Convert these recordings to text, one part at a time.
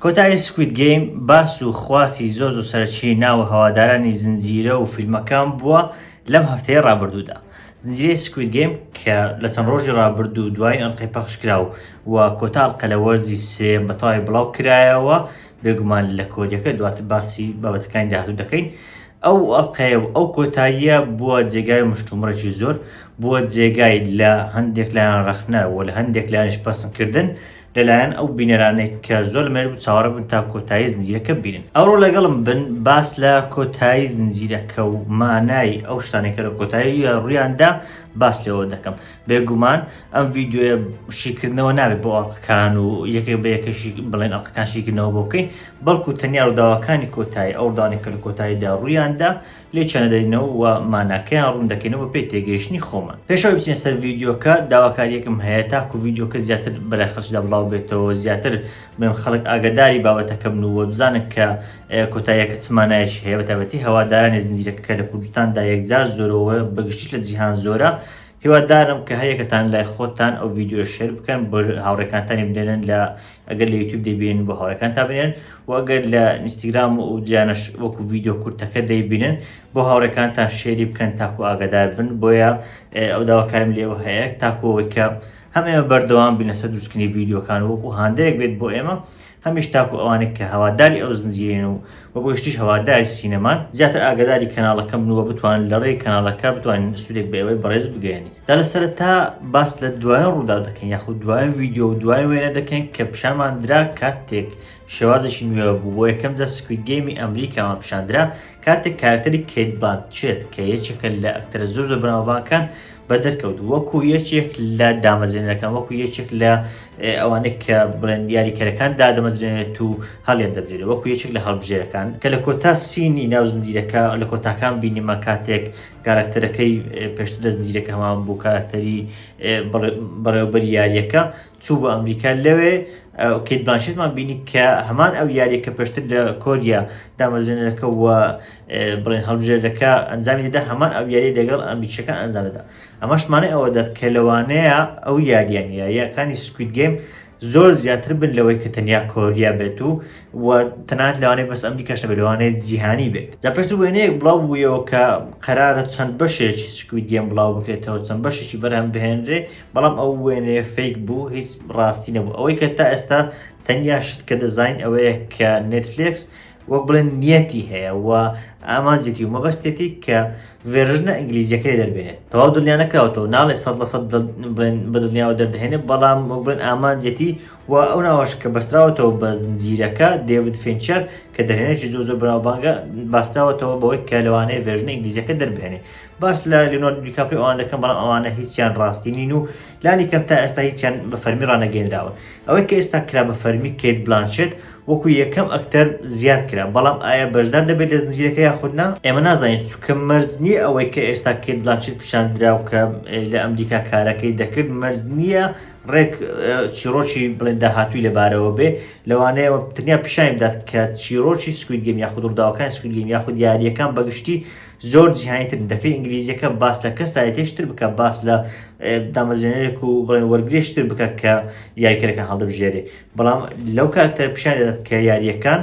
کۆتایی سکوید گیم باس و خواسی زۆر سەرچی ناو هەوادارانی زنجیرە و فیلمەکان بووە لەم هەفتەیە ڕابردوودا. زنجیرەی سکوید گیم کە لە چەند ڕۆژی ڕابردوو دوای ئەڵقەی پەخشکرا و کۆتا ئەڵقە لە وەرزی سێم بەتەواوی بڵاو کرایەوە بێگومان لە کۆدیەکە دواتر باسی بابەتەکانی داهاتوو دەکەین. ئەو ئەڵقەیە و ئەو کۆتاییە بووە جێگای مشتومڕێکی زۆر، بووە جێگای لە هەندێک لایەن ڕەخنە و لە هەندێک لایەنش پەسەندکردن لەلایەن ئەو بینەرانەی کە زۆر لەمێژ بوو چاوەڕێ بن تا کۆتایی زنجیرەکە بینن. ئەوڕۆ لەگەڵم بن باس لە کۆتایی زنجیرەکە و مانای ئەو شتانێکە لە کۆتایی ڕوویاندا باس لێەوە دەکەم. بێگومان ئەم ڤیدیۆیە شیکردنەوە نابێت بۆ ئەڵقەکان و یەکێک بە یەکەشی بڵێن ئەڵقەکان شیکردنەوە بۆ بکەین، بەڵکو تەنیا ڕووداوەکانی کۆتایی ئەو ڕووداوانێکە لە کۆتاییدا ڕوویاندا لێ چەنەدەینەوە و ماناکەیان ڕوون دەکەینەوە پێی تێگەیشتنی خۆمان. پێشەوەی بچینە سەر ڤیدیۆکە داواکاریەکم هەیە تاکو ڤیدیۆکە زیاتر بەلای خەڵکیدا بڵاو بێتەوە، زیاتر بێم خەڵک ئاگاداری بابەتەکە بن و بزانن کە کۆتاییەکە چ مانایەکی هەیە، بەتایبەتی هەوادارانی زنجیرەکە لە کوردستاندا یەکجار زۆرەوە بەگشتی لە جیهان زۆرە. هیوادارم کە هەیەکەتان لای خۆتان ئەو ڤیدیۆ شێر بکەن بۆ هاوڕێکانتانی بنێنن، لە ئەگەر لە یوتیوب دەیبینن بۆ هاوڕێکان تا بنێن و ئەگەر لە ئینستاگرام و جیانەش وەکو ڤیدیۆ کورتەکە دەیبینن بۆ هاوڕێکانتان شێری بکەن تاکو ئاگادار بن. بۆیە ئەو داواکارم لێوە هەیە تاکوەوەی کە هەم ئێمە بەردەوام بینە سەر دروستکردنی ڤیدیۆکان وەکو هاندێک بێت بۆ ئێمە، هەمیش تاکو ئەوانێک کە هەواداری ئەو زنجیرێن و بۆ گشتیش هەواداری سینەمان زیاتر ئاگاداری کەناڵەکەم بنووە بتوان لە ڕێی کەناڵەکە بتوانین سوودێک بە ئێوەی بەڕێز بگەێنی. دا لە سەرەتا باس لە دوایین ڕوودا دەکەین یاخود دوایین ڤیدیۆ و دوایین وێنە دەکەین کە پیشانمان درا کاتێک شێوازێکی نوێ بوو بۆ یەکەم جار سکوید گێمی ئەمریکامان پیشاندرا، کاتێک کارکتەری کەیت بلانشێت کە یەکێکە لە ئەکتەرە زۆر بەناوبانگەکان بە دەرکەوت وەکو یەکێک لە دامەزرێنەکان، وەکو یەکێک لە ئەوانەی کە بڵێن یاریکەرەکان دادەمەزرێنێت و هەڵیان دەبژێت، وەکو یەکێک لە هەڵبژێرەکان کە لە کۆتا سینی ناو زنجیرەکە لە کۆتاکان بینیمە کاتێک کارکتەرەکەی پێشتر لە زنجیرەکە هەمان بوو کارکتەری بەڕێوەبەری یاریەکە چوو بۆ ئەمریکا. لەوێ کەیت بلانشێتمان بینی کە هەمان ئەو یاریەکە پێشتر لە کۆریا دامەزرێنەکە و بڵێن هەڵبژێرەکە ئەنجامی دەدا، هەمان ئەو یاری لەگەڵ ئەمریکیەکان ئەنجام دەدا. ئەمەشمانەی ئەوە دەت کە لەوانەیە ئەو یاریەکانی سکوید گیم زۆر زیاتر بن لەوەی کە تەنیا کۆریا بێت و تەنانەت لەوانەیە بەس ئەمریکاش نەبێت، لەوانەیە جیهانی بێت. جا پێشتر وێنەیەک بڵاو بوویەوە کە قەرارە چەند بەشێکی سکوید گیم بڵاو بکرێتەوە، چەند بەشێکی بەرهەم بهێنرێ، بەڵام ئەو وێنەیە فیک بوو، هیچ ڕاستی نەبوو. ئەوەی کە تا ئێستا تەنیا شت کە دەزانین ئەوەیە کە نێتفلیکس وەک بڵێن نیەتی هەیە و ئامانجێتی و مەبەستێتی کە ڤێرژنە ئینگلیزیەکەی دەربێنێت. تەواو دڵنیا نەکراوەتەوە، ناڵێ 100% بە دڵنیاوە دەردەهێنێت، بەڵام وەک بڵێن ئامانجێتی و ئەو ناوەش کە بەستراوەتەوە بە زنجیرەکە دێڤید فینچەر کە دەرهێنێکی زۆر بەناوبانگە باستراوەتەوە بەوەی کە لەوانەیە ڤێرژنە ئینگلیزیەکە دەربێنێت. باس لە لیۆناردۆ دیکاپریۆ ئەوان دەکەن، بەڵام ئەوانە هیچیان ڕاستی نین و لانی کەم تا ئێستا هیچیان بە فەرمی ڕانەگەێنراوە. ئەوەی کە ئێستا کرا بە فەرمی کەیت بلانشێت وەکو یەکەم ئەکتەر زیاد کرا، بەڵام ئایا بەشدار دەبێت لە زنجیرەکە یاخودنا ئێمە نازانین، چونکە مەرج نییە ئەوەی کە ئێستا کەیت بلانشێت پیشاندراو کە لە ئەمریکا کارەکەی دەکرد، مەرج نییە ڕێک چیرۆکی بڵێن داهاتووی لەبارەوە بێ، لەوانەیە تەنیا پیشانی بدات کە چیرۆکی سکوید گیم یاخود ڕووداوەکانی سکوید گیم یاخود یاریەکان بەگشتی زۆر جیهانیتر دەکرێت ئینگلیزیەکە باس لە کەسایەتیشتر بکە، باس لە دامەزرێنەرێک و بڵێن وەرگرێشتر بکە کە یاریکەرەکان هەڵدەبژێرێ، بەڵام لەو کارکتەر پیشانی دەدات کە یاریەکان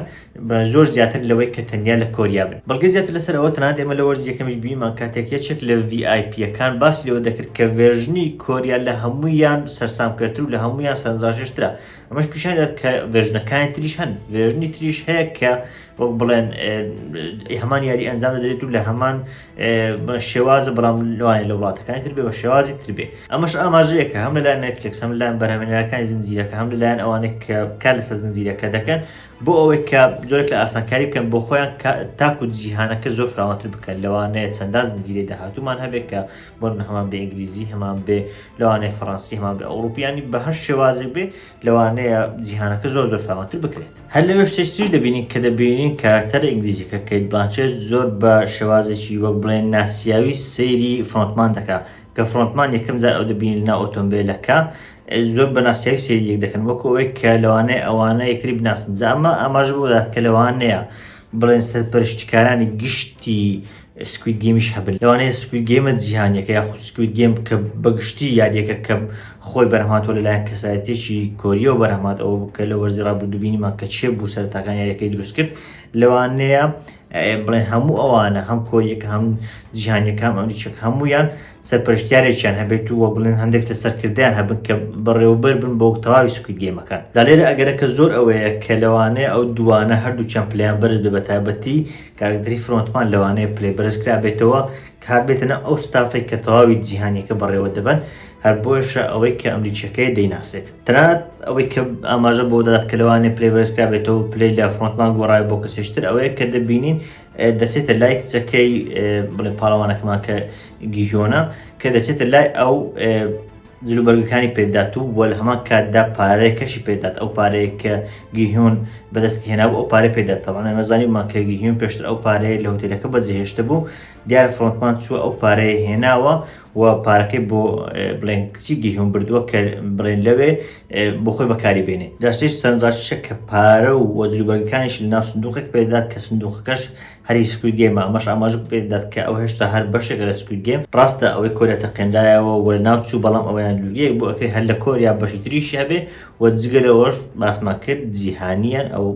زۆر زیاتر لەوەی کە تەنیا لە کۆریا بن. بەڵگە زیاتر لەسەر ئەوە تەنانەت ئێمە لە وەرزی یەکەمیش بینیمان کاتێک یەکێک لە VIPەکان باسی لەوە دەکرد کە ڤێرژنی کۆریا لە هەموویان سەرسامکردتر و لە هەموویان سەرنجڕاکێشترە. ئەمەش پیشانی دەدات کە ڤێرژنەکانی تریش هەن، ڤێرژنی تریش هەیە کە وەک بڵێن هەمان یاری ئەنجام دەدرێت و لە هەمان شێوازە، بەڵام لەوانەیە لە وڵاتەکانی تر بێ بە شێوازی تر بێ. ئەمەش ئاماژەیەکە هەم لەلایەن نێتفلیکس، هەم لەلایەن بەرهەمهێنەرەکانی زنجیرەکە، هەم لەلایەن ئەوانەی کە کار لەسەر زنجیرەکە دەکەن بۆ ئەوەی کە جۆرێک لە ئاسانکاری بکەن بۆ خۆیان تاکو جیهانەکە زۆر فراوانتر بکەن. لەوانەیە چەندان زنجیرەی داهاتوومان هەبێت کە بۆ هەمان بێ ئینگلیزی، هەمان بێ لەوانەیە فەڕەنسی، هەمان بێ ئەوروپیانی، بە هەر شێوازێک بێ لەوانەیە جیهانەکە زۆر فراوانتر بکرێت. هەر لەوێ شتێکتریش دەبینین کە دەبینین کارکتەرە ئینگلیزیەکە کەیت بلانشێت زۆر بە شێوازێکی وەک بڵێن ناسیاوی سەیری فڕۆنتمان دەکات، کە فڕۆنتمان یەکەم جار ئەو دەبینین لەناو ئۆتۆمبیلەکە زۆر بە ناسیاوی سەیری یەک دەکەن، وەکو ئەوەی کە لەوانەیە ئەوانە یەکتری بناسن. جا ئەمە ئاماژە بۆ دەدات کە لەوانەیە بڵێن سەرپەرشتیکارانی گشتی سکوید گیمیش هەبن لەوانەیە سکوید گێمە جیهانیەکە یاخود سکوید گێم کە بەگشتی یاریەکە کە خۆی بەرهەماتەوە لەلایەن کەسایەتێکی کۆریە و بەرهەماتەوە کە لە وەرزی ڕابردووبینیمان کە چێ بوو سەرەتاکان یاریەکەی دروست کرد لەوانەیە بڵێن هەموو ئەوانە هەم کۆریەکە هەم جیهانیەکان ئەمریکیەک هەمویان سەرپەرشتیارێکیان هەبێت و وە بڵێن هەندێک لە سەرکردیان هەبن کە بەڕێوەبەر بن بۆ تەواوی سکوید گێمەکان دا لێرە ئەگەرەکە زۆر ئەوەیە کە لەوانەیە ئەو دوانە هەردووچیان پلیان بەرز بێ بە تایبەتی کارکتەری فرۆنتمان لەوانەیە پلێ بەرزکرا بێتەوە کات بێتەنە ئەو ستافێک کە تەواوی جیهانیەکە بەڕێوە دەبن هەر بۆشە ئەوەی کە ئەمریکیەکەی دەیناسێت تەنانەت ئەوەی کە ئاماژە بۆ دەدات کە لەوانەیە پلێ بەرزکرا بێتەوە پلەی لە فرۆنتمان گۆڕای بۆ کەسێشتر ئەوەیە کە دەبینین دەچێتە لای کچەکەی بڵێ پاڵەوانەکەمان کە گیهۆنە کە دەچێتە لای ئەو جلوبەرگەکانی پێدات و وە لە هەمان کاتدا پارەیە کەشی پێدات ئەو پارەیە کە گیهۆن بەدەستی هێناوە ئەو پارەی پێدات تەواو ئەمەزانیمان کە گیهۆن پێشتر ئەو پارەیە لە هۆتێلەکە بەجێهێشتە بوو دیارە فرۆنتمان چووە ئەو پارەیە هێناوە و پارەکەی بۆ بڵێن کچی گیهۆن بردووە کە بڵێن لەوێ بۆ خۆی بەکاری بێنێ داستێش سەرنجڕاکێشە کە پارە و جلوبەرگەکانیش لە ناو سندوقێک پێدات کە سندوقەکەش هەری سکوید گێمە ئەمەش ئاماژە پێدات کە ئەو هێشتا هەر بەشێکە لە سکوید گێم ڕاستە ئەوەی کۆریا تەقێندایەوە وە ناو چوو بەڵام ئەوەیان لوریەک بۆ ئەکرێ هەر لە کۆریا بەشی تریشی هەبێ و جگەلەوەش باسمان کرد جیهانیان ئەو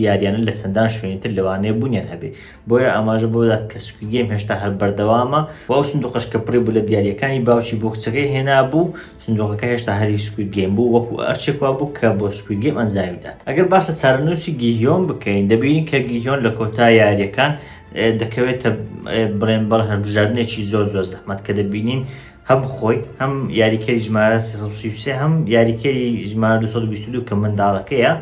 یاریانە لە چەندان شوێنتر لەوانەیە بوونیان هەبێ بۆیە ئاماژە بۆ دات کە سکوید گێم هێشتا هەر بەردەوامە و ئەو سندوقەش کە پڕی بوو لە دیاریەکانی باوکی بۆ کچەکەی هێنا بوو سندوقەکە هێشتا هەری سکوید گێم بوو وەکو ئەرچێک وا بوو کە بۆ سکوید گێم ئەنجامی بدات ئەگەر باش لە چارەنووسی گیهۆن بکەین دەبینین کە گیهۆن لە کۆتای یاریەکان دەکەوێتە بڵێن بەڵ هەربژاردنێکی زۆر زەحمەت کە دەبینین هەم خۆی هەم یاریکەری ژمارە 333 هەم یاریکەری ژمارە 222 کە منداڵەکەیە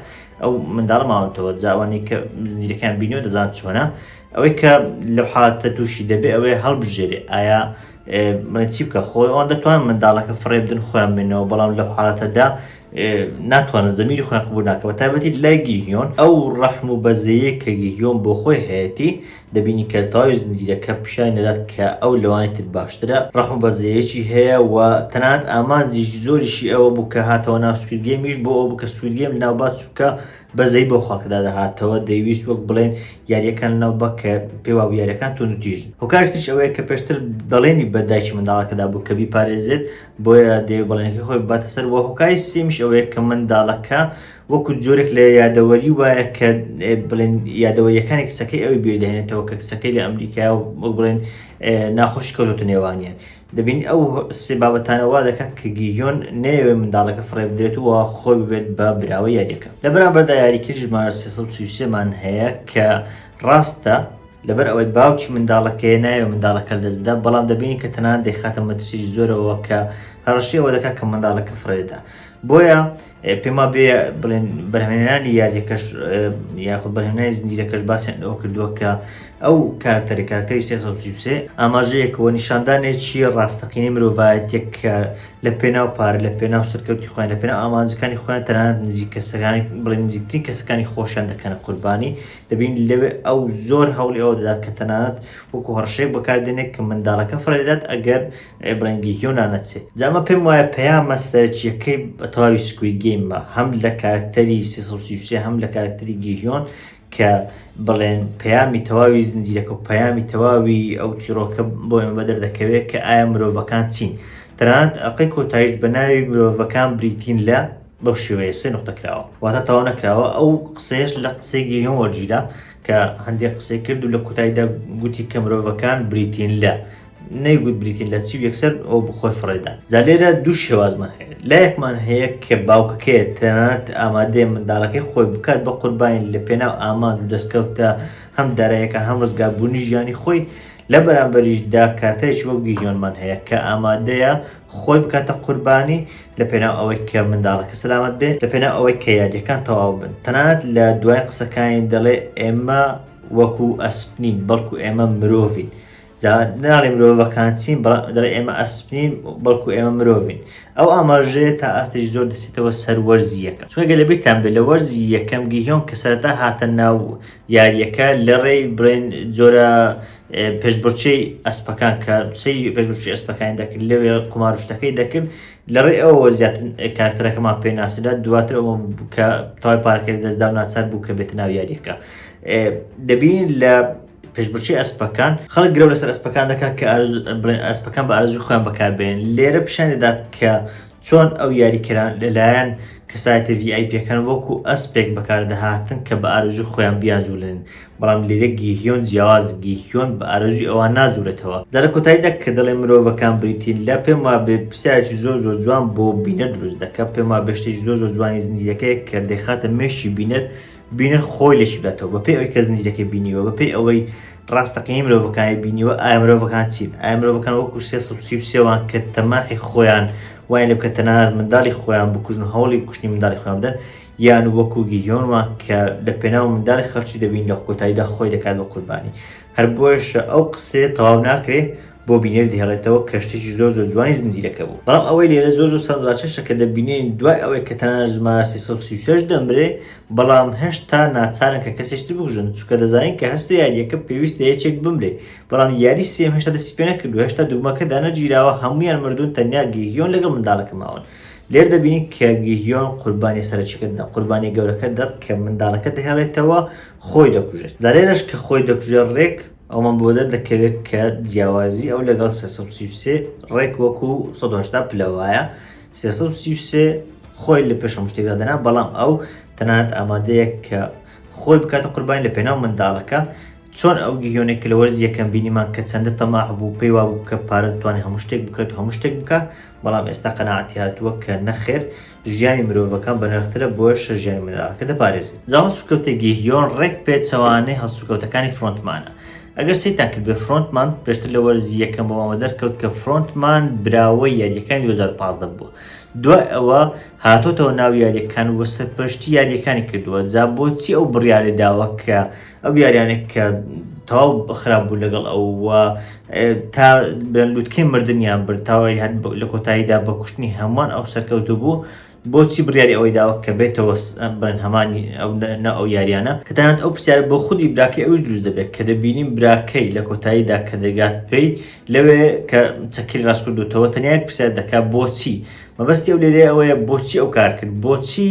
ئەو منداڵ ماوەتەوە جاوانی کە زیرەکان بینیەوە دەزان چۆنە ئەوەی کە لەو حالەتە تووشی دەبێ ئەوەیە هەڵبژێرێ ئایا بڵێن چی بکە خۆی ئەوان دەتوانن منداڵەکە فڕێ بدن خۆیان بێنەوە بەڵام لەو حالەتەدا ناتوانن زەمیری خۆیان قبول ناکە بە تایبەتی لای گیهۆن ئەو ڕەحم و بەزەیە کە گیهۆن بۆ خۆی هەیەی دەبینی کە تەواوی زنجیرەکە پیشانی دەدات کە ئەو لەوانی تر باشترە ڕەحم و بەزەیەکی هەیە و تەنانەت ئامانجی زۆریشی ئەوە بوو کە هاتەوە ناو سکوید گێمیش بۆ ئەو بکە سکوید گێم لەناو بچووکە بەزەی بۆ خەڵکەدا دەهاتەوە دەیویست وەک بڵێن یاریەکان لەناو بە کە پێوا یاریەکان تونوتیژن هۆکارتیش ئەوەیە کە پێشتر بەڵێنی بەدایکی منداڵەکەدا بوو کە بیپارێزێت بۆیە دێ بەڵێنەکەی خۆی باتە سەر وە هۆکاری سێمیش ئەوەیە کە منداڵەکە وەکو جۆرێک لە یادەوەری وایە کە بڵێن یادەوەریەکانی کچەکەی ئەوی بێدەهێنێتەوە کە کچەکەی لە ئەمریکا و بڵێن ناخۆشی کەوتە نێوانیان دەبین ئەو سێ بابەتانەوا دەکات کە گیهۆن نەیەوێ منداڵەکە فڕێ بدرێت و خۆی ببێت بە براوە یاریەکە لە بەرامبەردا یاریکەری ژمارە 333مان هەیە کە ڕاستە لەبەر ئەوەی باوکی منداڵەکەی نایە منداڵەکە دەست بدات بەڵام دەبینی کە تەنانەت دەیخاتە مەترسیی زۆرەوە کە هەڕەشی ئەوە دەکات کە منداڵەکە فڕێدا بۆیە پێما بێ بڵێن بەرهەمهێنانی یاریەکەش یاخود بەرهەمهێنانی زنجیرەکەش باسییان ئەوە کردووە کە ئەو کارکتەری 333 ئاماژەیەکەوە نیشاندانێکی ڕاستەقینەی مرۆڤایەتێک کە لە پێناو پارە لە پێناو سەرکەوتی خۆیان لە پێناو ئامانجەکانی خۆیان تەنانەت نزیک کەسەکانی بڵێن نزیکترین کەسەکانی خۆشیان دەکەنە قوربانی دەبین لەوێ ئەو زۆر هەوڵی ئەوە دەدات کە تەنانەت وەکو هەڕەشەیەک بەکاردێنێت کە منداڵەکە فڕێدات ئەگەر بڵێن گیهۆن نەچێت جامە پێم وایە پەیامە سەرەکیەکەی بە تەواوی سکوید گێمە هەم لە کارکتەری 333 هەم لە کارکتەری گیهۆن کە بڵێن پەیامی تەواوی زنجیرەکە و پەیامی تەواوی ئەو چیرۆکە بۆ ئێمە بەدەر دەکەوێت کە ئایا مرۆڤەکان چین تەنانەت ئەقەی کۆتاییش بە ناوی مرۆڤەکان بریتین لە بەو شێوەیە سێ نقطە کراوە واتە تەواو نەکراوە ئەو قسەیەش لە قسەی گیهۆن وەرگیرا کە هەندێک قسەی کرد و لە کۆتاییدا گوتی کە مرۆڤەکان بریتین لە نەیگوت بریتین لە چی یەکسەر ئەو بخۆی فڕێدان جا لێرە دوو شێوازمان هەیە لایەکمان هەیە کە باوکەکەیە تەنانەت ئامادەیە منداڵەکەی خۆی بکات بە قوربانی لە پێناو ئامان و دەستکەوتە هەم داراییەکان هەم ڕزگاربوونی ژیانی خۆی لە بەرامبەریشدا کارتەرێکی وەک گیهۆنمان هەیە کە ئامادەیە خۆی بکاتە قوربانی لە پێناو ئەوەی کە منداڵەکە سەلامەت بێت لە پێناو ئەوەی کە یاریەکان تەواو بن تەنانەت لە دوای قسەکانی دەڵێ ئێمە وەکو ئەسپنین بەڵکو ئێمە مرۆڤین جا ناڵێ مرۆڤەکان چین دەڵێ ئێمە ئەسپنین بەڵکو ئێمە مرۆڤین ئەو ئاماژەیە تا ئاستێکی زۆر دەچێتەوە سەر وەرزی یەکەم چونکە لە بیرتان بێت لە وەرزی یەکەم گیهۆن کە سەرەتا هاتە ناو یاریەکە لە ڕێی بڕێن جۆرە پێشبڕچەی ئەسپەکان کە سەی پێشبڕچی ئەسپەکانی دەکرد لەوێ قماروشتەکەی دەکرد لە ڕێی ئەوە زیاتر کارکتەرەکەمان پێ ناسیدا دواتر ئەوە کە تەواوی پارەکەی دەستدا و ناچار بوو کە بێتە ناو یاریەکە دەبین لە پێشبڕکێی ئەسپەکان خەڵک گرە لەسەر ئەسپەکان دەکات کە ئەسپەکان بە ئارەزوی خۆیان بەکاربێنن. لێرە پیشان دەدات کە چۆن ئەو یاریکەران لەلایەن کەسایەتە VIP-ەکان وەکو ئەسپێک بەکاردەهاتن کە بە ئارەزوی خۆیان بیانجوولن، بەڵام لێرە گیهیۆن جیاواز گیهیۆن بە ئارەزوی ئەوان ناجوولێتەوە. جارە کۆتاییدا کە دەڵێ مرۆڤەکان بریتین لە پێم وابێ پرسیارێکی زۆر جوان بۆ بینەر دروست دەکات. پێم وابێ شتێکی زۆر جوانی زنجیرەکەیە کە دەیخاتە مێشی بینەر خۆی لێکی بداتەوە بەپێی ئەوەی کە زنجیرەکەی بینیوە، بەپێی ئەوەی ڕاستەقینی مرۆڤەکانی بینیوە. ئایا مرۆڤەکان چین؟ ئایا مرۆڤەکان وەکو 333وان کە تەماحی خۆیان وایە لێ بکە تەنانەت منداڵی خۆیان بکوژن و هەوڵی کوشتنی منداڵی خۆیان بدەن، یان وەکو گیهیۆنوان کە لە پێناو منداڵی خەڵکی دەبین لە کۆتاییدا خۆی دەکات بە قوربانی. هەر بۆیش ئەو قسەیە تەواو ناکرێت بۆ بینەر دەهێڵێتەوە کە شتێکی زۆر جوانی زنجیرەکە بوو. بەڵام ئەوەی لێرە زۆر سەرنجڕاکێشە کە دەبینین دوای ئەوەی کە تەنانەت ژمارە 336 دەمرێ، بەڵام هێشتا ناچارن کە کەسێشتر بکوژن، چونکە دەزانین کە هەر سێ یاریەکە پێویستە یەکێک بمرێ، بەڵام یاری سێم هێشتا دەستی پێ نەکردووە، هێشتا دوگمەکە دانەگیراوە، هەموویان مردوون، تەنیا گیهیۆن لەگەڵ منداڵەکە ماون. لێر دەبینین کە گیهیۆن قوربانی سەرچیەکە دەدا، قوربانی گەورەکە دەت کە منداڵەکە دەهێڵێتەوە خۆی دەکوژێت. لێرەش کە خۆی دەکوژێت ڕێک ئەومان بۆ دەکەوێت کە جیاوازی ئەو لەگەڵ 333 ڕێک وەکو 180 پلەوایە. 333 خۆی لە پێش هەموو شتێکدا دەنا، بەڵام ئەو تەنانەت ئامادەیە کە خۆی بکاتە قوربانی لە پێناو منداڵەکە. چۆن ئەو گیهیۆنێک لە وەرز یەکەم بینیمان کە چەندە تەماح بوو، پێی وابوو کە پارە دەتوانێت هەموو شتێک بکرێت و هەموو شتێک بکات، بەڵام ئێستا قەناعەتی هاتووە کە نەخێر، ژیانی مرۆڤەکان بەنرخترە بۆیش ژیانی منداڵەکە دەپارێزێت. جا هەڵسوکەوتە گیهیۆن ڕێک پێچەوانەی هەڵسوکەوتەکانی فرۆنتمانە. ئەگەر سەیرتان کرد بێ فرۆنتمان پێشتر لە وەرزی یەکەم بۆمە دەرکەوت کە فرۆنتمان براوەی یاریەکانی 2015 بووە. دوای ئەوە هاتۆتەوە ناو یاریەکان وە سەرپەرشتی یاریەکانی کردووە. جا بۆچی ئەو بڕیارە داوە کە ئەو یاریانێک کە تەواو خراپ بوو لەگەڵ ئەوە تا لووتکەی مردنیان برد، تاوای لە کۆتاییدا بە کوشتنی هەمووان ئەو سەرکەوتو بوو، بۆچی بڕیاری ئەوەی داوە کە بێتەوە بن هەمانی ئەو یاریانە، کە تەنانەت ئەو پرسیارە بۆ خودی براکەی ئەوش دروست دەبێت کە دەبینیم براکەی لە کۆتاییدا کە دەگات پێی لەوێ کە چەکری ڕاست کردوتەوە تەنیا یەک پرسیار دەکات بۆچی. مەبەستی ئەو لێرە ئەوەیە بۆچی ئەو کار کرد، بۆچی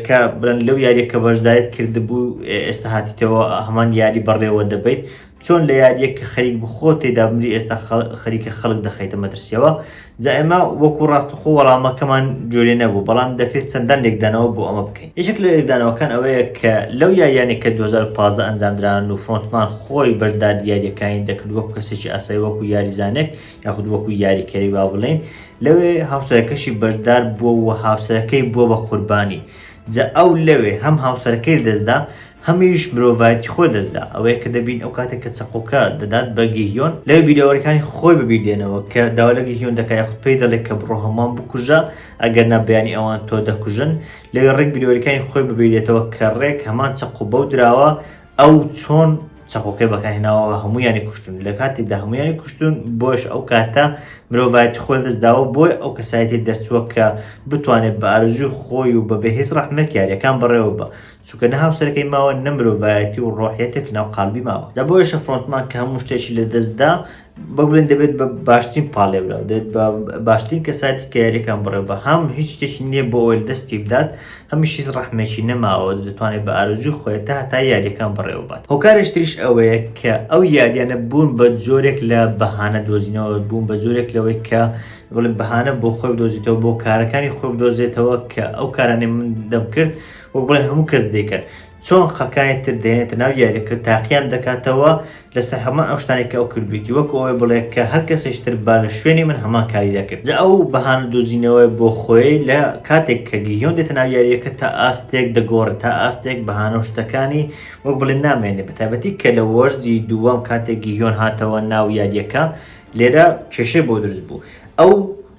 کە بڵێن لەو یاریەکە بەشدایت کردبوو ئێستا هاتیتەوە هەمان یاری بەڕێوە دەبیت، چۆن لە یاریەک کە خەریک بخۆ تێدا بمری ئێستا خەریکە خەڵک دەخەیتە مەترسیەوە. جا ئێمە وەکو ڕاستەخۆ وەڵامەکەمان جۆرێ نەبوو، بەڵام دەکرێت چەندان لێکدانەوە بۆ ئەمە بکەین. یەکێک لە لێکدانەوەکان ئەوەیە کە لەو یاریانێک کە 2015 ئەنجامدران و فرۆنتمان خۆی بەشدار یاریەکانی دەکرد وەکو کەسێکی ئاسایی وەکو یاریزانێک یاخود وەکو یاریکەری وا بڵێن، لەوێ هاوسەرەکەشی بەشدار بووە و هاوسەرەکەی بووە بە قوربانی. جا ئەو لەوێ هەم هاوسەرەکەی دەستدا، هەمیش مرۆڤایەتی خۆی دەستدا. ئەوەیە کە دەبین ئەو کاتێک کە چەقۆکە دەدات بە گیهیۆن لەوێ بیرەوەریەکانی خۆی ببیردێنەوە کە داوا لە گیهیۆن دەکات یاخود پێی دەڵێت کە بڕۆ هەمووان بکوژە، ئەگەر نەبیانی ئەوان تۆ دەکوژن. لەوێ ڕێک بیرەوەریەکانی خۆی ببیردێتەوە کە ڕێک هەمان چەقۆ بەو دراوە ئەو چۆن چەقۆکەی بەکارهێناوە هەموویانی کوشتون. لە کاتێکدا هەموویانی کوشتون بۆش ئەو کاتە مرۆڤایەتی خۆی دەستداوە بۆی ئەو کەسایەتی دەرچووە کە بتوانێت بە ئارزوی خۆی و بە بەهێز ڕەحمەت یاریەکان بەڕێوە بە، چونکە نە هاوسەرەکەی ماوە نە مرۆڤایەتی و ڕۆحیەتێک ناو قالبی ماوە. دا بۆیشە فرۆنتمان کە هەموو شتێکی لە دەستدا بەگوڵێن دەبێت بە باشترین پاڵێبراوە، دەبێت بە باشترین کەسایەتی کە یاریەکان بڕێوە بە، هەم هیچ شتێکی نییە بۆ ئەوەی دەستی بدات، هەمیش هیچ ڕەحمێکی نەماوە دەتوانێت بە ئارزوی خۆی تا هەتا یاریەکان بڕێوە بات. هۆکارێکی تریش ئەوەیە کە ئەو یاریانە بوون بە جۆرێک لە بەهانە دۆزینەوە، بوون بە جۆرێک لەوەی کە بڵێن بەهانە بۆ خۆی بدۆزیتەوە، بۆ کارەکانی خۆی بدۆزێتەوە کە ئەو کارانەی من دەمکرد وەک بڵێن هەموو کەس دەیکرد. چۆن خەکانی تر دێنێتە ناو یاریەکە تاقییان دەکاتەوە لەسەر هەمان ئەو شتانێک کە ئەو کردویتی، وەکو ئەوەی بڵێ کە هەر کەسێشتر با لە شوێنی من هەمان کاری دەکرد. جا ئەو بەهانە دۆزینەوەی بۆ خۆی لە کاتێک کە گیهیۆن دێتە ناو یاریەکە تا ئاستێک دەگۆڕێت، تا ئاستێک بەهانە و شتەکانی وەک بڵێن نامێنێت، بەتایبەتی کە لە وەرزی دووەم کاتێک گیهیۆن هاتەوە ناو یاریەکە لێرە کێشەی بۆ دروست بوو. ئەو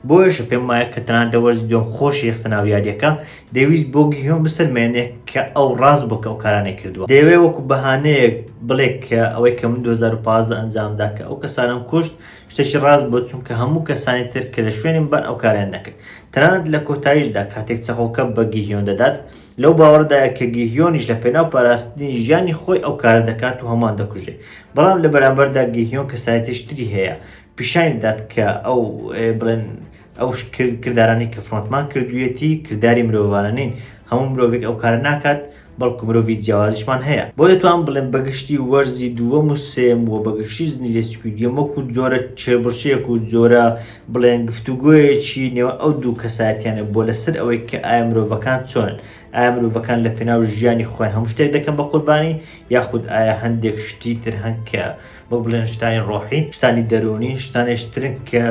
بۆیشە پێم وایە کە تەنانەت وەرزی دووەم خۆشی خستە ناو یاریەکە دەویست بۆ گیهیۆن بسەلمێنێت کە ئەو ڕاست بوو کە ئەو کارانەی کردووە. دەیەوێت وەکو بەهانەیەک بڵێ کە ئەوەی کە من 2015 ئەنجامدا کە ئەو کەسانم کوشت شتێکی ڕاست بۆ، چونکە هەموو کەسانی تر کە لە شوێنم بان ئەو کاریان نەکرد. تەنانەت لە کۆتاییشدا کاتێک چەقۆکە بە گیهیۆن دەدات لەو باوەڕدایە کە گیهیۆنیش لە پێناو پاراستنی ژیانی خۆی ئەو کارە دەکات و هەمان دەکوژێت، بەڵام لە بەرامبەردا گیهیۆن کەسایەتیشتری هەیە، پیشانی دەدات کە ئەو بڵێن ئەو کردارانی کە فرۆنتمان کردوویەتی کردداری مرۆڤانە نین، هەموو مرۆڤێک ئەو کارە ناکات، بەڵکو مرۆڤی جیاوازیشمان هەیە بۆ دەتوان بڵێن بەگشتی وەرزی دووەم و سێم و بەگشتی زنجیرە سکوید گێم وەکو جۆرە چێبڕشەیەک و جۆرە بڵێن گفتوگۆیەکی نێوە ئەو دوو کەسایەتیانە بۆ لەسەر ئەوەی کە ئایا مرۆڤەکان چۆن ئایا مرۆڤەکان لە پێناو ژیانی خۆیان هەموو شتێک دەکەن بە قوربانی یاخود ئایا هەندێک شتی تر هەن کە وەک بڵێن شتانی ڕۆحی شتانی دەرونی شتانێشترن کە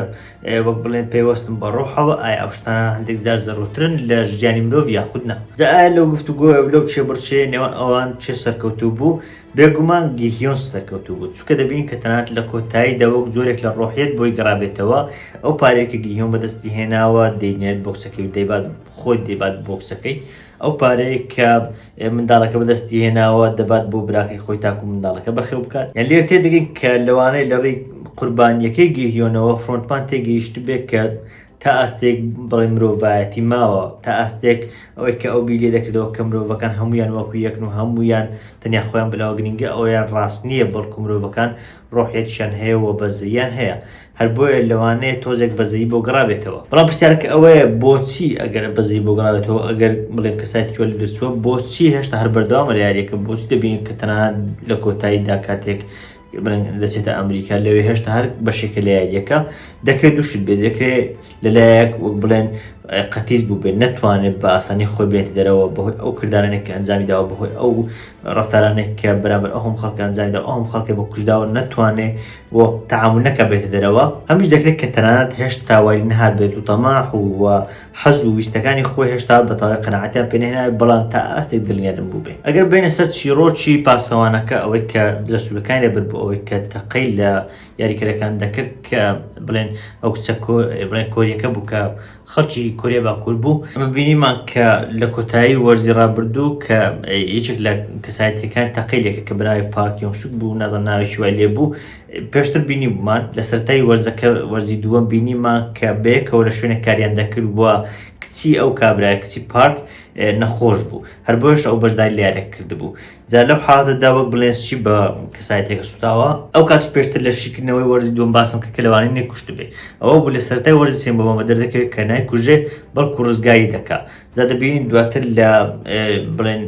وەک بڵێن پێوەستن بە ڕۆحەوە ئایا ئەو شتانە هەندێک زار زەڕوترن لە ژیانی مرۆڤ یاخود نا جا ئایا لەو گفتوگۆیە لەو چێبڕچەیە نێوان ئەوان چێ سەرکەوتوو بوو بێگومان گیهیۆن سەرکەوتوو بوو چونکە دەبینین کە تەنانەت لە کۆتاییدا وەک جۆرێک لە ڕۆحیەت بۆی گەڕابێتەوە ئەو پارەیەکە گیهیۆن بەدەستی هێناوە دەینێت بۆکسەکەی و دەیبات خۆی دەیبات بۆکسەکەی ئەو پارەیە کە منداڵەکە بەدەستی هێناوە دەبات بۆ براکەی خۆی تاکو منداڵەکە بەخێو بکات یان لێر تێدەگەین کە لەوانەیە لە ڕێی قوربانیەکەی گیهیۆنەوە فڕۆنتمان تێگەیشت بێت کە تا ئاستێک بڵێ مرۆڤایەتی ماوە تا ئاستێک ئەوەی کە ئەو بیلێ دەکردەوە کە مرۆڤەکان هەمویان وەکو یەکن و هەمویان تەنیا خۆیان بەلاوە گرنگە ئەویان ڕاست نییە بەڵکو مرۆڤەکان ڕۆحیەتیشان هەیە و بەزەییان هەیە هەر بۆیە لەوانەیە تۆزێک بەزەیی بۆ گەڕابێتەوە بەڵام پرسیارەکە ئەوەیە بۆچی ئەگەر بەزەیی بۆ گەڕابێتەوە ئەگەر بڵێن کەسایەتی چۆن لە دەرچووە بۆچی هێشتا هەر بەردەوامە لە یاریەکە بۆچی دەبینێت کە تەنانەت لە کۆتاییدا کاتێک دەچێتە ئەمریکا لەوێ هێشتا هەر بەشێکە لە یاریەکە دەکرێت دووشت بێت دەکرێت لەلایەک بڵێن قەتیز بوو بێت نەتوانێت بە ئاسانی خۆی بێتە دەرەوە بەهۆی ئەو کردارانێک کە ئەنجامی داوە بەهۆی ئەو ڕەفتارانێک کە بەرامبەر ئەوم خەڵک ئەنجامیدا ئەوم خەڵکە بە کوژداوە نەتوانێت وە تەعامل نەکە بێتە دەرەوە هەمیش دەکرێت کە تەنانەت هێشتا تاواری نەهات بێت و تەماح و حەز و ویستەکانی خۆی هێشتا بەتەواوی قەناعەتیان پێ نەهێنایە بەڵام تا ئاستێک دڵنیادم بوو بێ ئەگەر بینە سەر چیرۆکی پاسەوانەکە ئەوەی کە دەسوولەکانی لەبەر بوو ئەوەی کە تەقەی لە یاریکەرەکان دەکرد کە بڵێن ئەو کچە بڵێن کۆریەکە بوو کە خەڵکی کۆریا باکوور بوو ئەمە بینیمان کە لە کۆتایی وەرزی ڕابردوو کە یەکێک لە کەسایەتیەکان تەقەیلێکە کە بەناوی پارک یۆنسوک بوو نازان ناوێکی وای لێ بوو پێشتر بینی بوومان لە سەرەتای وەرزەکە وەرزی دووەم بینیمان کە بەیەکەوە لە شوێنە کاریان دەکرد بووە کچی ئەو کابرای کچی پارک نەخۆش بوو هەر بۆیش ئەو بەشداری لە یاریەکە کرد بوو جا لەو حاڵەتەدا وەک بڵێن چی بە کەسایەتێکە سوتاوە ئەو کاتی پێشتر لە شیکردنەوەی وەرزی دووەم باسم کە لەوانەیە نێکوشت بێ ئەوە بوو لە سەرەتای وەرزی سێم بۆمە دەردەکەوێت کە نایکوژێ بەڵکو ڕزگاری دەکات جا دەبینین دواتر لە بڵێن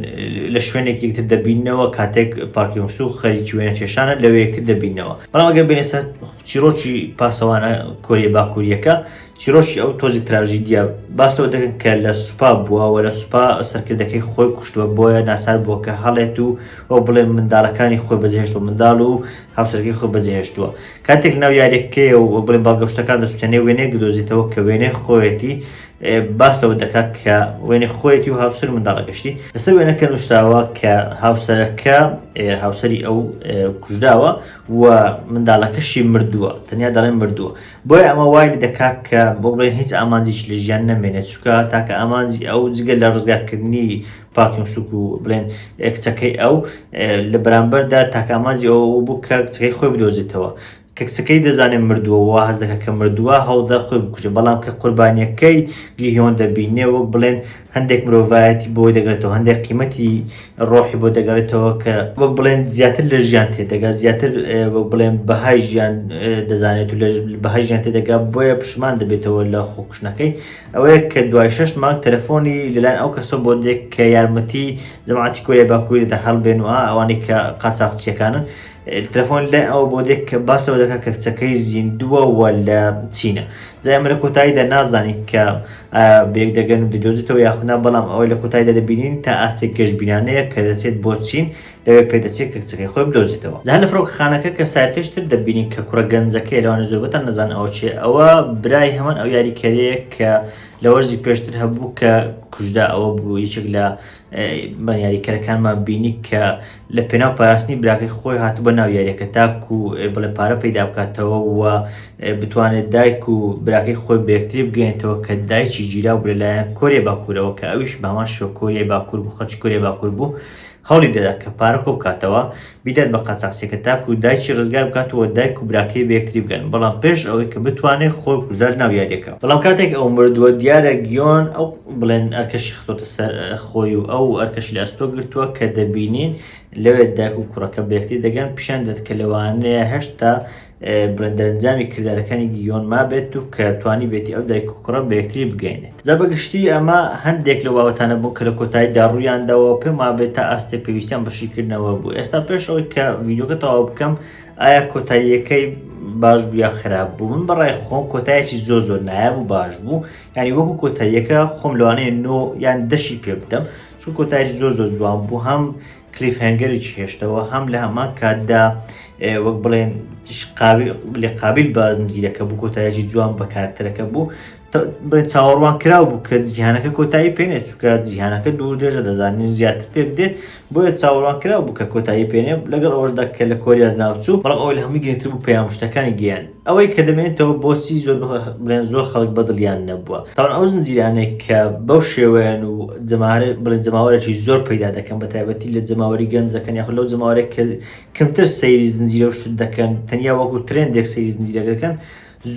لە شوێنێک یەکتر دەبینەوە کاتێک پارکی یۆنسوک خەریکی وێنە کێشانە لەوێ یەکتر دەبینەوە بەڵام ئەگەر بینێ سەر چیرۆکی پاسەوانە کۆریە باکووریەکە چیرۆشی ئەو تۆزی تراژیدیە باستەوە دەکەن کە لە سوپا بووە لە سوپا سەرکردەکەی خۆی کوشتووە بۆیە ناسار بووە کە هەڵێت و ئەو بڵێ منداڵەکانی خۆی بەجێهێشتووە منداڵ و هاوسەرەکەی خۆی بەجێهێشتووە کاتێک ناو یاریەکەیە و بڵێن باڵگەشتەکان دەسووتێنێ وێنەیەک دۆزیتەوە کە وێنەی خۆیەتی باستەوە دەکات کە وێنەی خۆیەتی و هاوسەر منداڵەگەشتی لەسەر وێنەکە نووسراوە کە هاوسەرەکە هاوسەری ئەو کوژداوە و منداڵەکەشی مردووە تەنیا دەڵێن مردووە بۆیە ئەمە وای دەکات کە بۆ بڵێن هیچ ئامانجیش لە ژیان نەمێنێت چونکە تاکە ئامانجی ئەو جگە لە ڕزگارکردنی پارکی یۆنسوک و بڵێن کچەکەی ئەو لە بەرامبەردا تاکە ئامانجی ئەو بوو کە کچەکەی خۆی بدۆزێتەوە کە کچەکەی دەزانێت مردووە و هەز دەکات کە مردووە هەوڵدا خۆی بکوژێت بەڵام کە قوربانیەکەی گیهیۆن دەبینێ وەک بڵێن هەندێک مرۆڤایەتی بۆی دەگرێتەوە هەندێک قیمەتی ڕۆحی بۆ دەگەڕێتەوە کە وەک بڵێن زیاتر لە ژیان تێدەگات زیاتر وەک بڵێن بەهای ژیان دەزانێت و لە بەهای ژیان تێدەگات بۆیە پشمان دەبێتەوە لە خۆکوژنەکەی ئەوەیە کە دوای 6 مانگ تەلەفۆنی لەلایەن ئەو کەسە بۆ دێک کە یارمەتی جەماعەتی کۆریای باکووری دە هەڵبێن و ئەوانەی کە قاچاقچیەکانن تەلەفۆن لە ئەو بۆ دێک کە باسەوە دەکات کە کچەکەی زیندووە وە لە چینە جا ئێمە لە کۆتاییدا نازانین کە بێک دەگەن و دەدۆزێتەوە یاخودنا بەڵام ئەوەی لە کۆتاییدا دەبینین تا ئاستێک گەشتبینانەیە کە دەچێت بۆ چین لەوێ پێدەچێت کە کچەکەی خۆی بدۆزێتەوە جا لە فڕۆکەخانەکە کە سایتێشتر دەبینین کە کوڕە گەنجەکەی لەوانە زۆربەتان نەزان ئەوە چێ ئەوە برای هەمان ئەو یاریکەرەیە کە لە وەرزی پێشتر هەبوو کە کوژدا ئەوە بوو یەکێک لە یاریکەرەکانمان بینی کە لە پێناو پاراستنی براکەی خۆی هاتبووە ناو یاریەکە تاکو بڵێ پارە پەیدا بکاتەوە و بتوانێت دایک و براکەی خۆی بەیەکتری بگەێنێتەوە کە دایکی گیرا بوو لەلایەن کۆریای باکوورەوە کە ئەویش بەهەمان شێوە کۆریای باکوور بوو خەڵکی کۆریای باکوور بوو هەوڵی دەدا کە پارە کۆ بکاتەوە بیدات بە قاچاقچیەکە تاکو دایکی ڕزگار بکاتەوە دایک و براکەی بەیەکتری بگەن بەڵام پێش ئەوەی کە بتوانێت خۆی کوژدار ناو یاریەکە بەڵام کاتێک ئەو مردووە دیارە گیۆن ئەو بڵێن ئەرکەشی خستۆتە سەر خۆی و ئەو ئەرکەشی لە ئەستۆ گرتووە کە دەبینین لەوێت دایک و کوڕەکە بەیەکتری دەگەن پیشان دەت کە لەوانەیە هێشتا بڵێندەرەنجامی کردارەکانی گیۆنما بێت و کە توانی بێتی ئەو دایک و کوڕە بە یەکتری بگەینێت. جا بەگشتی ئەمە هەندێک لەو بابەتانە بوو کە لە کۆتاییدا ڕوویانداوە پێم وابێت تا ئاستێک پێویستیان بەشیکردنەوە بوو. ئێستا پێش ئەوەی کە ڤیدیۆکە تەواو بکەم ئایا کۆتاییەکەی باش بوو یا خراپ بوو، من بەڕای خۆم کۆتاییەکی زۆر نایاب و باش بوو، یعنی وەکو کۆتاییەکە خۆم لەوانەیە 9 یان 10 پێ بدەم، چون کۆتاییەکی زۆر جوان بوو، هەم کلیف هەنگەرێکی هێشتەوە، هەم لە هەمان کاتدا وەک بڵێن لێ قابل بە زنجیرەکە بوو، کۆتاییەکی جوان بە کارکتەرەکە بوو، چاوەڕوان کراو بوو کە جیهانەکە کۆتایی پێنێت، چونکە جیهانەکە دوور درێژە دەزانین زیاتر پێک دێت، بۆیە چاوەڕوان کراو بوو کە کۆتایی پێنێ لەگەڵ ئەوەشدا کە لە کۆریا ناوچوو، بەڵام ئەوەی لە هەمووی گرنگتر بوو پەیامشتەکانی گەیان، ئەوەی کە دەمێنێتەوە بۆچی زۆر خەڵک بەدڵیان نەبووە. تاوان ئەو زنجیرانەی کە بەو شێوەیەن و جەماوەرێکی زۆر پەیدا دەکەن، بە تایبەتی لە جەماوەری گەنجەکەن یاخود لەو جەماوەرێک کە کەمتر سەیری زنجیرە و شت دەکەن، تەنیا وەکو ترێندێک سەیری زنجیرەکە دەکەن،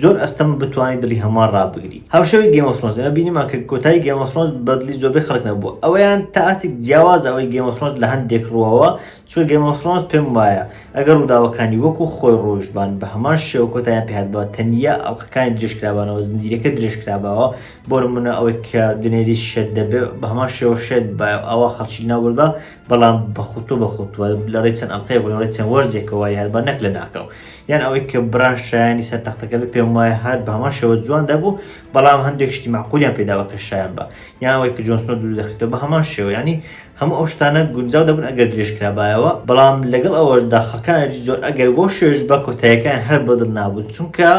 زۆر ئەستەم بتوانانی دڵی هەمان ڕابگری. هاوشەوی گێم ئۆف ترۆنز ئێمە بینیمان کە کۆتایی گێم ئۆف ترۆنز بەدڵی زۆربەی خەڵک نەبووە، ئەوەیان تا ئاستێک جیاواز ئەوەی گێم ئۆف ترۆنز لە هەندێک ڕووەوە، چونکە گێم ئۆف ترۆنز پێم وایە ئەگەر ڕووداوەکانی وەکو خۆی ڕۆژبان بە هەمان شێوە کۆتاییان پێهاتبەوە، تەنیا ئەڵقەکانی درێژکرابانەوە، زنجیرەکە درێژکرابەوە، بۆ نمونە ئەوەی کە دونێری شێت دەبێت بە هەمان شێوە شێت بە ئەوە خەڵکی ناوبربە، بەڵام بەخوتووە لە ڕێی چەند ئەڵقەیەک لە ڕێی چەند وەرزێکەوە هاتبە نەک لە ناکەو، یان ئەوەی کە براشایانی سەر تەختەکە بێ پێم وایە هەر بە هەمان شێوە جوان دەبوو، بەڵام هەندێک شتی معقولیان پێداوە کە شایان بە، یان ئەوەی کە جۆن سنۆ دوور دەخرێتەوە بە هەمان شێوە، ینی هەموو ئەو شتانە گونجاو دەبن ئەگەر درێژکرابایەوە، بەڵام لەگەڵ ئەوەشدا خەڵکانێکی زۆر ئەگەر بۆ شێش بە کۆتاییەکان هەر بەدڵ نابوو، چونکە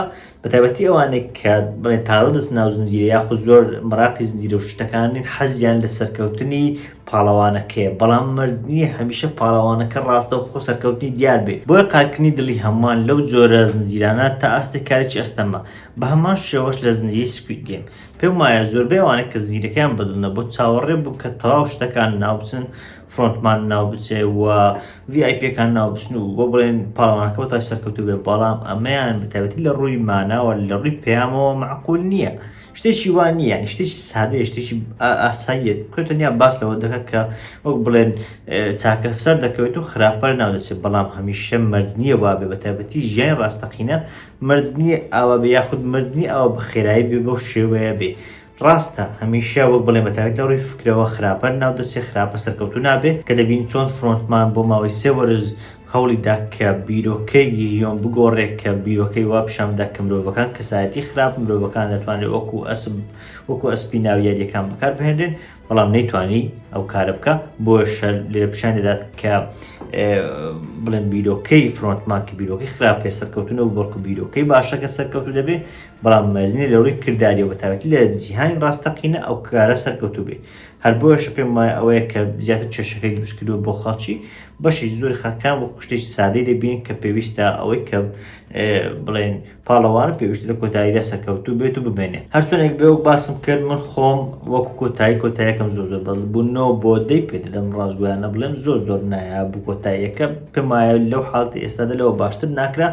بەتایبەتی ئەوانێک کە بڵێن تاڵە دەست ناو زنجیرە یاخود زۆر مەراقی زنجیرە و شتەکانین حەزیان لە سەرکەوتنی پاڵەوانەکەیە، بەڵام مەرج نییە هەمیشە پاڵەوانەکە ڕاستە و خۆ سەرکەوتنی دیار بێت، بۆیە قالکردنی دڵی هەمان لەو جۆرە زنجیرانە تا ئاستێک کارێکی ئەستەمە. بە هەمان شێوەش لە زنجیرەی سکوید گێم پێم وایە زۆربەی ئەوانەی کە زنجیرەکەیان بەدڵ نەبوو چاوەڕێ بوو کە تەواو شتەکان ناوبچن، فرۆنتمان ناوبچێ و ڤیایپیەکان ناوبچن و بۆ بڵێن پاڵەوانەکە بۆ تای سەرکەوتوو بێ، بەڵام ئەمەیان بەتایبەتی لە ڕووی ماناوە لە ڕووی پەیامەوە معقول نییە، شتێکی وان نییە، ینی شتێکی سادەیە، شتێکی ئاساییە، تەنیا باس لەوە دەکات کە وەک بڵێن چاکە سەر دەکەوێت و خراپەر ناو دەچێت، بەڵام هەمیشە مەرج نییە وابێ، بەتایبەتی ژیانی ڕاستەقینە مەرج نییە ئاوا بێ، یاخود مەرج نییە ئەوە بە خێرایی بێ بەو شێوەیە بێ، ڕاستە هەمیشە وەک بڵێن بەتایبەت لە ڕووی فکرەوە خراپەر ناو دەچێت، خراپە سەرکەوتوو نابێت، کە دەبین چۆن فرۆنتمان بۆ ماوەی 3 وەرز هەوڵیدا کە بیرۆکەی گیۆن بگۆڕێت، کە بیرۆکەی وا پیشاندا کە مرۆڤەکان کەسایەتی خراپ مرۆڤەکان دەتوانێت وەکو ئەسپی ناویاریەکان بەکار بهێنرێن، بەڵام نەیتوانی ئەو کارە بکە، بۆیە لێرە پیشان دەدات کە بڵێن بیرۆکەی فرۆنتمان کە بیرۆکەی خراپێ سەرکەوتونە و بەڵکو بیرۆکەی باشەکە سەرکەوتوو دەبێت، بەڵام مەرجینە لە ڕووی کرداریەوە بەتایبەتی لە جیهانی ڕاستەقینە ئەو کارە سەرکەوتوو بێ. هەر بۆیەش پێم وایە ئەوەیە کە زیاتر کێشەکەی دروست کردووە بۆ خەڵکی، بەشی زۆری خەڵکان وەکو شتێکی سادەی دەبینن کە پێویستە ئەوەی کە بڵێن پاڵەوانە پێویستە لە کۆتاییدا سەرکەوتوو بێت و ببێنێ. هەرچۆنێک بێ وەک باسم کرد، من خۆم وەکو کۆتاییەکەم زۆر بەدڵ بوونەوە بۆ 10 پێ دەدەم، ڕاستگویانە بڵێم زۆر نایە بوو کۆتاییەکە، پێم وایە لەو حاڵەتی ئێستادا لەوە باشتر ناکرا،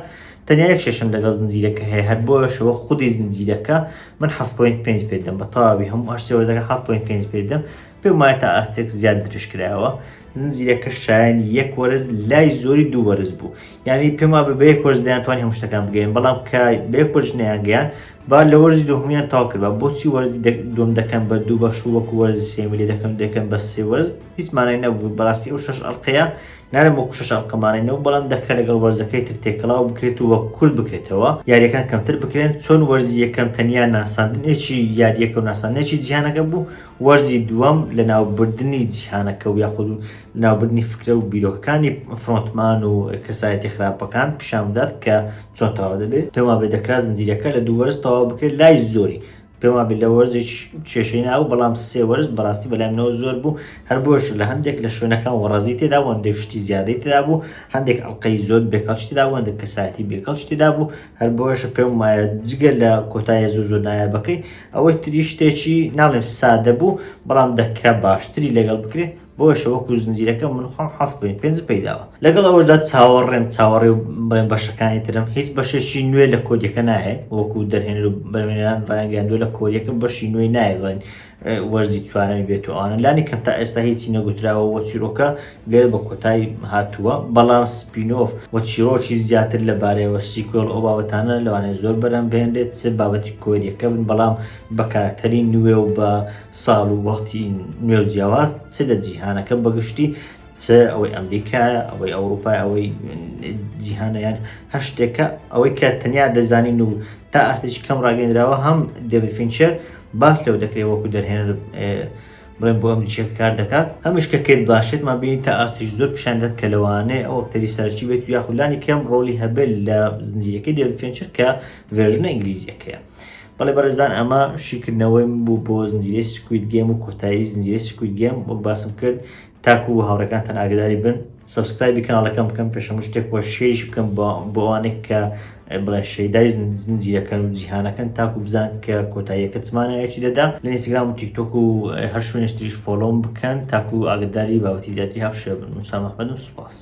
تەنیا یەک شێشم لەگەڵ زنجیرەکە هەیە، هەر بۆیەشەوە خودی زنجیرەکە من 7.5 پێ دەم، بە تەواوی هەموو هەر سێوەردەکە 7.5 پێ دەم، پێم وایە تا ئاستێک زیاد درێژکرایەوە، زنجیرەکە شایەن 1 وەرز لای زۆری 2 وەرز بوو، یعنی پێم وایە بە 1 وەرز دەیانتوانی هەموو شتەکان بگەین، بەڵام کە بە 1 وەرز نەیانگەیان با لە وەرزی دووهەمیان تاوا کرد، بۆچی وەرزی دووەم دەکەن بە 2 بەش و وەکو وەرزی سێمی لێ دەکەن بە 3 وەرز، هیچ مانای نەبوو، بەڕاستی ئەو 6 ئەڵقەیە نارم وەکو 6 ئەڵقەمانەوە، بەڵام دەکرێت لەگەڵ وەرزەکەی تر تێکەڵاو بکرێت و وەک کورد بکرێتەوە، یاریەکان کەمتر بکرێن، چۆن وەرزی یەکەم تەنیا ناساندنێکی یاریەکە و ناساندنێکی جیهانەکە بوو، وەرزی دووەم لە ناوبردنی جیهانەکە و یاخود ناوبردنی فکرە و بیرۆکەکانی فرۆنتمان و کەسایەتی خراپەکان پیشان بدات کە چۆن تەواو دەبێت. پێم وابێ دەکرا زنجیرەکە لە 2 وەرز تەواو بکرێت لای زۆری، پێم وابێ لە وەرزی کێشەی نابوو، بەڵام 3 وەرز بەڕاستی بەلای منەوە زۆر بوو، هەر بۆش لە هەندێک لە شوێنەکان وەڕەزی تێدا بوو، هەندێک شتی زیادەی تێدا بوو، هەندێک ئەڵقەی زۆر بێکەڵ تێدا بوو، هەندێک کەسایەتی بێکەڵ تێدا بوو، هەر بۆیەشە پێم وایە جگە لە کۆتاییە زۆر نایابەکەی ئەوەی تری شتێکی ناڵێم سادە بوو، بەڵام دەکرا باشتری لەگەڵ بکرێت، بۆشە وەکو زنجیرەکە من خۆم 7.5 پێ داوە. لەگەڵ ئەوەشدا چاوەڕێ بڵێن بەشەکانی ترم هیچ بەشێکی نوێ لە کۆدیەکە نایە وەکو دەرهێنەر و بەرهێنەران ڕایانگەاندووە لە کۆدیەکە بەشی نوێی نایە بڵێن وەرزی چوارەمی بێت و ئەوانە لانی کەم تا ئێستا هیچی نەگوتراوە وە چیرۆکە لێ بە کۆتایی هاتووە بەڵام سپینۆف وە چیرۆکی زیاتر لەبارەیەوە سیکۆل ئەو بابەتانە لەوانەیە زۆر بەرەم بهێنرێت چ بابەتی کۆدیەکە بن بەڵام بە کارکتەری نوێ و بە ساڵ و وەختی نوێ و جیاواز چ لە جیهانەکە بەگشتی چ ئەوەی ئەمریکایە ئەوەی ئەوروپای ئەوەی جیهانەیان هەر شتێکە ئەوەی کە تەنیا دەزانین و تا ئاستێکی کەم ڕاگەندراوە هەم دێڤید فینچەر باس لەو دەکرێت وەکو دەرهێنەر بڵێن بۆ ئەمریکیەکە کار دەکات هەمیش کە کێت باشێتمان بینین تا ئاستێکی زۆر پیشاندات کە لەوانەیە ئەو ئەکتەری سەرچی بێت و یاخولانی کەم ڕۆلی هەبێت لە زنجیرەکەی دێڤید فینچەر کە ڤێرژنە ئینگلیزیەکەیە. بەڵێ بەڕێزان ئەمە شیکردنەوەی بوو بۆ زنجیرەی سکوید گێم و کۆتایی زنجیرەی سکوید گێم وەک باسم کرد تاکو و هاوڕێکانتان ئاگداری بن سبسکرایبی کاناڵەکەم بکەم پێشەمە شتێک بۆ شێش بکەم بۆ ئەوانێک کە بڵێ شەیدای زنجیرەکەن و جیهانەکەن تاکو بزان کە کۆتاییەکە چمانایەکی دەدا لە ئینستاگرام و تیکتۆک و هەر شوێنێشتریش فۆلۆم بکەن تاکو ئاگداری بابەتی زیاتری هاوشێ بن. موسا مەحمەد و سوپاس.